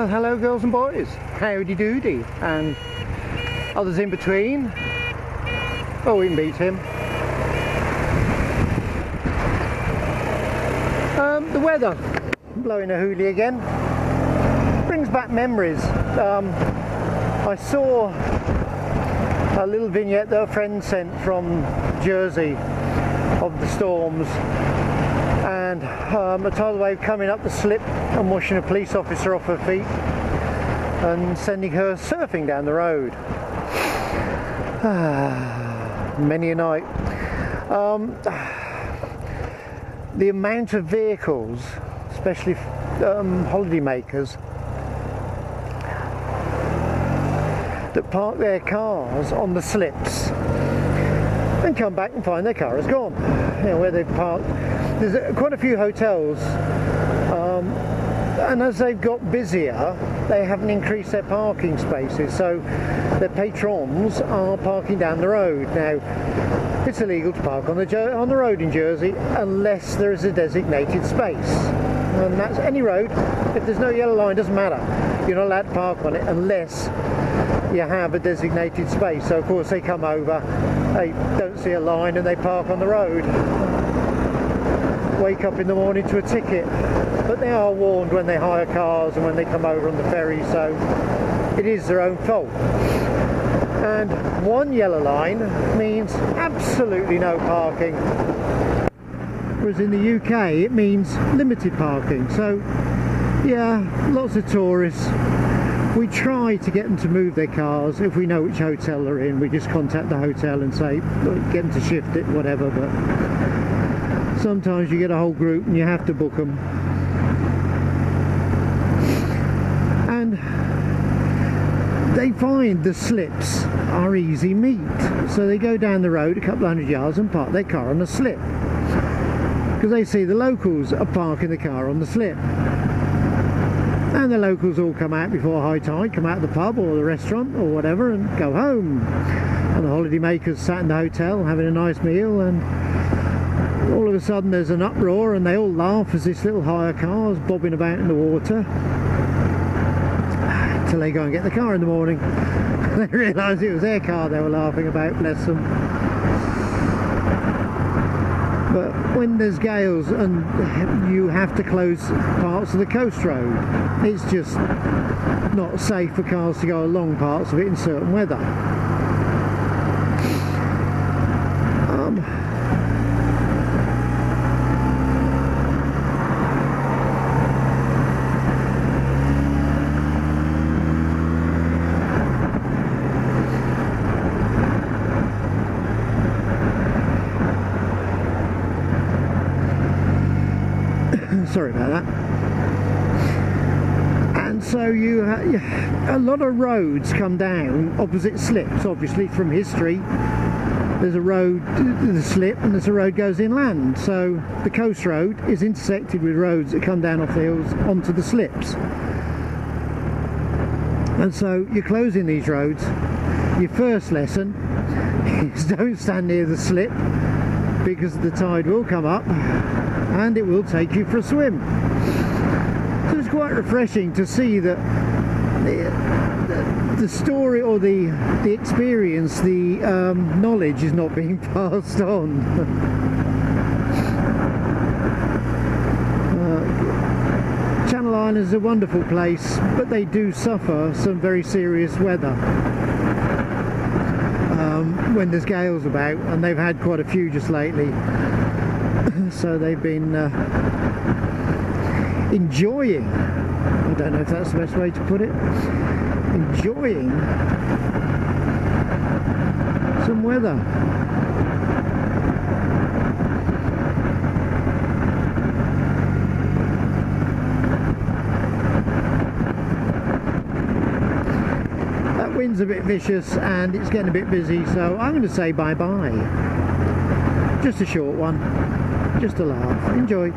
Well, hello girls and boys, howdy doody, and others in between. Oh, we can beat him. The weather, blowing a hoolie again, brings back memories. I saw a little vignette that a friend sent from Jersey of the storms, and a tidal wave coming up the slip and washing a police officer off her feet and sending her surfing down the road. Many a night. The amount of vehicles, especially holiday makers, that park their cars on the slips and come back and find their car is gone. You know, where they've parked. There's quite a few hotels, and as they've got busier, they haven't increased their parking spaces, so their patrons are parking down the road. Now, it's illegal to park on the road in Jersey unless there is a designated space, and that's any road. If there's no yellow line, doesn't matter. You're not allowed to park on it unless you have a designated space. So of course they come over, they don't see a line, and they park on the road. Wake up in the morning to a ticket, but they are warned when they hire cars and when they come over on the ferry, so it is their own fault. And one yellow line means absolutely no parking, whereas in the UK it means limited parking. So yeah, lots of tourists. We try to get them to move their cars. If we know which hotel they're in, we just contact the hotel and say, look, get them to shift it, whatever. But sometimes you get a whole group and you have to book them. And they find the slips are easy meat. So they go down the road a couple of hundred yards and park their car on the slip, because they see the locals are parking the car on the slip. And the locals all come out before high tide, come out of the pub or the restaurant or whatever and go home. And the holiday makers sat in the hotel having a nice meal, and all of a sudden there's an uproar and they all laugh as this little hire car's bobbing about in the water till they go and get the car in the morning. They realise it was their car they were laughing about, bless them. But when there's gales and you have to close parts of the coast road, it's just not safe for cars to go along parts of it in certain weather. Sorry about that. And so a lot of roads come down opposite slips, obviously from history. There's a road, the slip, and there's a road goes inland. So the coast road is intersected with roads that come down off the hills onto the slips. And so you're closing these roads. Your first lesson is don't stand near the slip, because the tide will come up and it will take you for a swim. So it's quite refreshing to see that the story or the experience, the knowledge is not being passed on. Channel Islands is a wonderful place, but they do suffer some very serious weather when there's gales about, and they've had quite a few just lately. So they've been enjoying, I don't know if that's the best way to put it, enjoying some weather. That wind's a bit vicious and it's getting a bit busy, so I'm going to say bye-bye. Just a short one. Just a laugh. Enjoy.